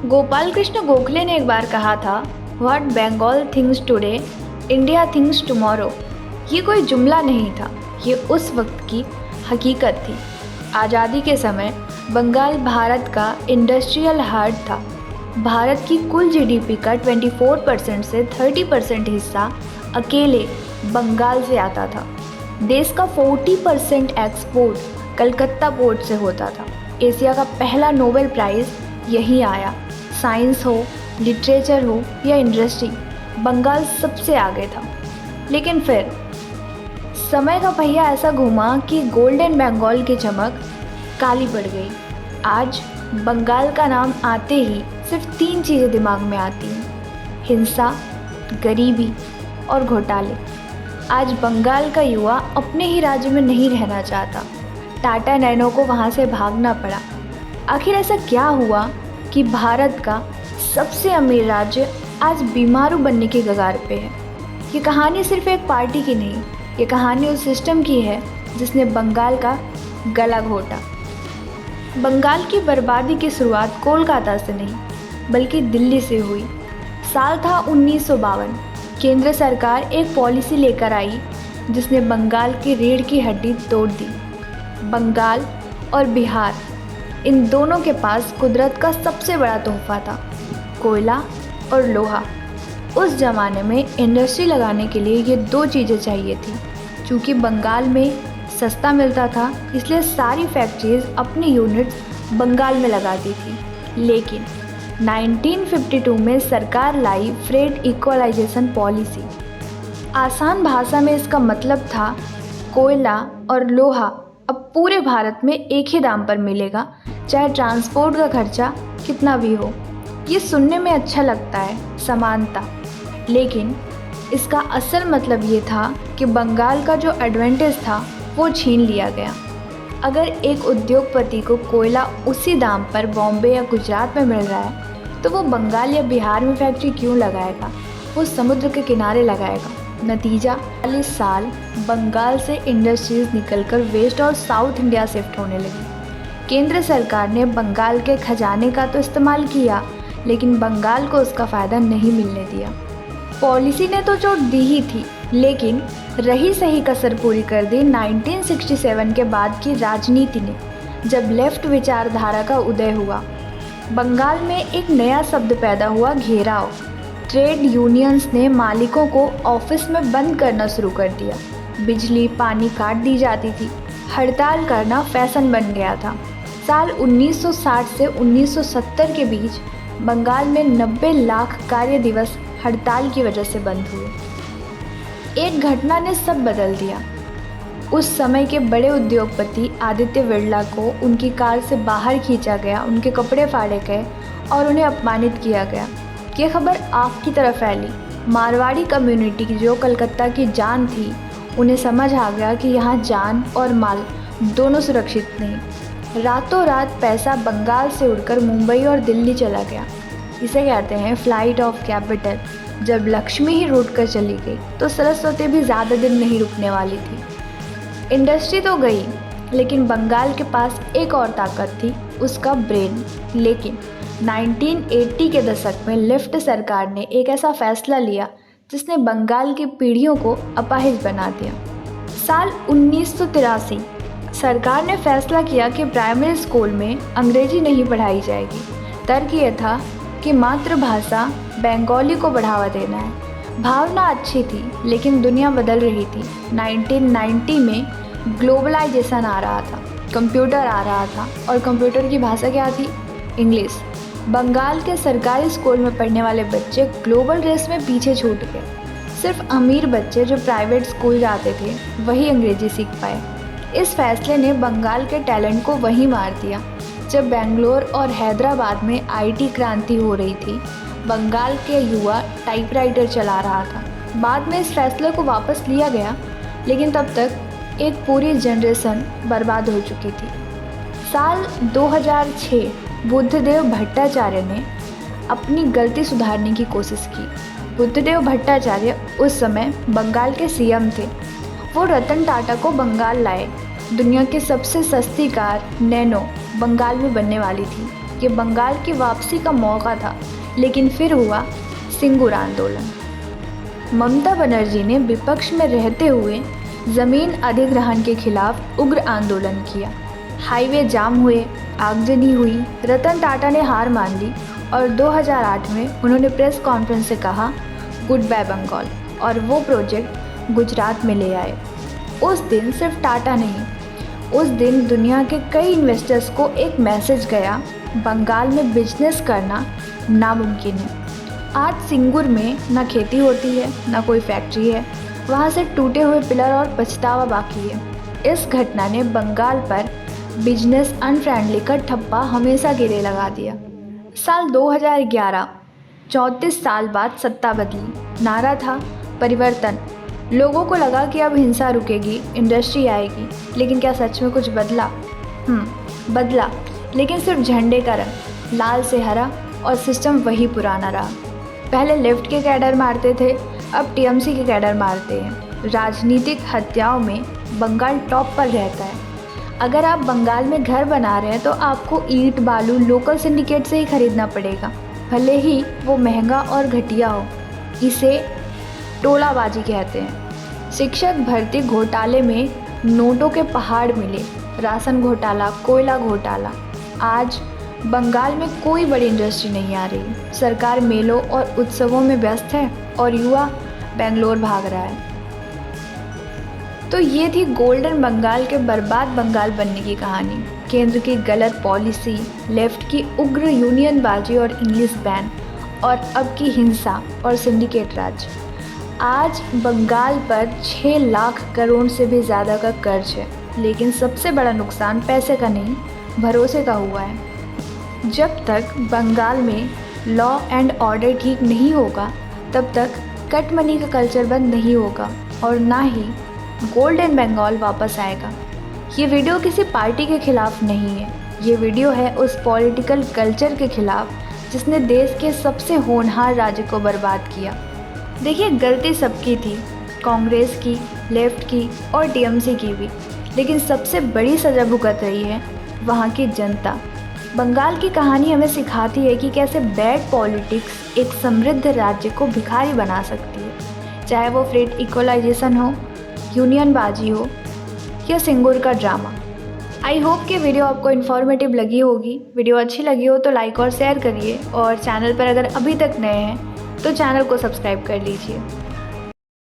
गोपाल कृष्ण गोखले ने एक बार कहा था, what Bengal thinks today India thinks tomorrow. ये कोई जुमला नहीं था, ये उस वक्त की हकीकत थी। आज़ादी के समय बंगाल भारत का इंडस्ट्रियल हार्ट था। भारत की कुल जीडीपी का 24% से 30% हिस्सा अकेले बंगाल से आता था। देश का 40% एक्सपोर्ट कलकत्ता पोर्ट से होता था। एशिया का पहला नोबेल प्राइज़ यहीं आया। साइंस हो, लिटरेचर हो या इंडस्ट्री, बंगाल सबसे आगे था। लेकिन फिर समय का पहिया ऐसा घूमा कि गोल्डन बंगाल की चमक काली पड़ गई। आज बंगाल का नाम आते ही सिर्फ 3 चीज़ें दिमाग में आती हैं: हिंसा, गरीबी और घोटाले। आज बंगाल का युवा अपने ही राज्य में नहीं रहना चाहता। टाटा नैनो को वहाँ से भागना पड़ा। आखिर ऐसा क्या हुआ कि भारत का सबसे अमीर राज्य आज बीमारू बनने की कगार पे है? ये कहानी सिर्फ एक पार्टी की नहीं, ये कहानी उस सिस्टम की है जिसने बंगाल का गला घोटा। बंगाल की बर्बादी की शुरुआत कोलकाता से नहीं बल्कि दिल्ली से हुई। साल था 1952। केंद्र सरकार एक पॉलिसी लेकर आई जिसने बंगाल की रीढ़ की हड्डी तोड़ दी। बंगाल और बिहार, इन दोनों के पास कुदरत का सबसे बड़ा तोहफा था, कोयला और लोहा। उस ज़माने में इंडस्ट्री लगाने के लिए ये 2 चीज़ें चाहिए थी। चूँकि बंगाल में सस्ता मिलता था, इसलिए सारी फैक्ट्रीज अपनी यूनिट्स बंगाल में लगाती थी। लेकिन 1952 में सरकार लाई फ्रेट इक्वलाइजेशन पॉलिसी। आसान भाषा में इसका मतलब था कोयला और लोहा अब पूरे भारत में एक ही दाम पर मिलेगा, चाहे ट्रांसपोर्ट का खर्चा कितना भी हो। ये सुनने में अच्छा लगता है, समानता, लेकिन इसका असल मतलब ये था कि बंगाल का जो एडवांटेज था वो छीन लिया गया। अगर एक उद्योगपति को कोयला उसी दाम पर बॉम्बे या गुजरात में मिल रहा है तो वो बंगाल या बिहार में फैक्ट्री क्यों लगाएगा? वो समुद्र के किनारे लगाएगा। नतीजा, 40 साल बंगाल से इंडस्ट्रीज निकलकर वेस्ट और साउथ इंडिया शिफ्ट होने लगी। केंद्र सरकार ने बंगाल के खजाने का तो इस्तेमाल किया, लेकिन बंगाल को उसका फ़ायदा नहीं मिलने दिया। पॉलिसी ने तो चोट दी ही थी, लेकिन रही सही कसर पूरी कर दी 1967 के बाद की राजनीति ने, जब लेफ्ट विचारधारा का उदय हुआ। बंगाल में एक नया शब्द पैदा हुआ, घेराव। ट्रेड यूनियंस ने मालिकों को ऑफिस में बंद करना शुरू कर दिया। बिजली पानी काट दी जाती थी। हड़ताल करना फैशन बन गया था। साल 1960 से 1970 के बीच बंगाल में 90 लाख कार्य दिवस हड़ताल की वजह से बंद हुए। एक घटना ने सब बदल दिया। उस समय के बड़े उद्योगपति आदित्य बिरला को उनकी कार से बाहर खींचा गया, उनके कपड़े फाड़े गए और उन्हें अपमानित किया गया। ये खबर आग की तरह फैली। मारवाड़ी कम्युनिटी की जो कलकत्ता की जान थी, उन्हें समझ आ गया कि यहाँ जान और माल दोनों सुरक्षित नहीं। रातों रात पैसा बंगाल से उड़कर मुंबई और दिल्ली चला गया। इसे कहते हैं फ्लाइट ऑफ कैपिटल। जब लक्ष्मी ही रूठ कर चली गई तो सरस्वती भी ज़्यादा दिन नहीं रुकने वाली थी। इंडस्ट्री तो गई, लेकिन बंगाल के पास एक और ताकत थी, उसका ब्रेन। लेकिन 1980 के दशक में लेफ्ट सरकार ने एक ऐसा फैसला लिया जिसने बंगाल की पीढ़ियों को अपाहिज बना दिया। साल 1983 सरकार ने फैसला किया कि प्राइमरी स्कूल में अंग्रेजी नहीं पढ़ाई जाएगी। तर्क ये था कि मातृभाषा बंगाली को बढ़ावा देना है। भावना अच्छी थी, लेकिन दुनिया बदल रही थी। 1990 में ग्लोबलाइजेशन आ रहा था, कंप्यूटर आ रहा था, और कंप्यूटर की भाषा क्या थी? इंग्लिश। बंगाल के सरकारी स्कूल में पढ़ने वाले बच्चे ग्लोबल रेस में पीछे छूट गए। सिर्फ अमीर बच्चे जो प्राइवेट स्कूल जाते थे वही अंग्रेजी सीख पाए। इस फैसले ने बंगाल के टैलेंट को वहीं मार दिया। जब बेंगलोर और हैदराबाद में आईटी क्रांति हो रही थी, बंगाल के युवा टाइपराइटर चला रहा था। बाद में इस फैसले को वापस लिया गया, लेकिन तब तक एक पूरी जनरेशन बर्बाद हो चुकी थी। साल 2006 बुद्धदेव भट्टाचार्य ने अपनी गलती सुधारने की कोशिश की। बुद्धदेव भट्टाचार्य उस समय बंगाल के सीएम थे। वो रतन टाटा को बंगाल लाए। दुनिया की सबसे सस्ती कार नैनो बंगाल में बनने वाली थी। कि बंगाल की वापसी का मौका था, लेकिन फिर हुआ सिंगूर आंदोलन। ममता बनर्जी ने विपक्ष में रहते हुए ज़मीन अधिग्रहण के खिलाफ उग्र आंदोलन किया। हाईवे जाम हुए, आगजनी हुई, रतन टाटा ने हार मान ली और 2008 में उन्होंने प्रेस कॉन्फ्रेंस से कहा गुड बाय बंगाल, और वो प्रोजेक्ट गुजरात में ले आए। उस दिन सिर्फ टाटा नहीं, उस दिन दुनिया के कई इन्वेस्टर्स को एक मैसेज गया, बंगाल में बिजनेस करना नामुमकिन है। आज सिंगूर में ना खेती होती है, ना कोई फैक्ट्री है, वहाँ से टूटे हुए पिलर और पछतावा बाकी है। इस घटना ने बंगाल पर बिजनेस अनफ्रेंडली का ठप्पा हमेशा के लिए लगा दिया। साल 2011, 34 साल बाद सत्ता बदली। नारा था परिवर्तन। लोगों को लगा कि अब हिंसा रुकेगी, इंडस्ट्री आएगी, लेकिन क्या सच में कुछ बदला? बदला, लेकिन सिर्फ झंडे का रंग लाल से हरा और सिस्टम वही पुराना रहा। पहले लेफ्ट के कैडर मारते थे, अब टीएमसी के कैडर मारते हैं। राजनीतिक हत्याओं में बंगाल टॉप पर रहता है। अगर आप बंगाल में घर बना रहे हैं तो आपको ईंट बालू लोकल सिंडिकेट से ही खरीदना पड़ेगा, भले ही वो महंगा और घटिया हो। इसे टोलाबाजी कहते हैं। शिक्षक भर्ती घोटाले में नोटों के पहाड़ मिले, राशन घोटाला, कोयला घोटाला। आज बंगाल में कोई बड़ी इंडस्ट्री नहीं आ रही। सरकार मेलों और उत्सवों में व्यस्त है और युवा बेंगलोर भाग रहा है। तो ये थी गोल्डन बंगाल के बर्बाद बंगाल बनने की कहानी। केंद्र की गलत पॉलिसी, लेफ्ट की उग्र यूनियनबाजी और इंग्लिश बैन, और अब की हिंसा और सिंडिकेट राज। आज बंगाल पर 6 लाख करोड़ से भी ज़्यादा का कर्ज है, लेकिन सबसे बड़ा नुकसान पैसे का नहीं, भरोसे का हुआ है। जब तक बंगाल में लॉ एंड ऑर्डर ठीक नहीं होगा, तब तक कट मनी का कल्चर बंद नहीं होगा और ना ही गोल्डन बंगाल वापस आएगा। ये वीडियो किसी पार्टी के खिलाफ नहीं है, ये वीडियो है उस पॉलिटिकल कल्चर के खिलाफ जिसने देश के सबसे होनहार राज्य को बर्बाद किया। देखिए, गलती सबकी थी, कांग्रेस की, लेफ्ट की और टीएमसी की भी, लेकिन सबसे बड़ी सज़ा भुगत रही है वहाँ की जनता। बंगाल की कहानी हमें सिखाती है कि कैसे बैड पॉलिटिक्स एक समृद्ध राज्य को भिखारी बना सकती है, चाहे वो फ्रेट इक्वलाइजेशन हो, यूनियनबाजी हो या सिंगूर का ड्रामा। आई होप कि वीडियो आपको इन्फॉर्मेटिव लगी होगी। वीडियो अच्छी लगी हो तो लाइक और शेयर करिए, और चैनल पर अगर अभी तक नए हैं तो चैनल को सब्सक्राइब कर लीजिए।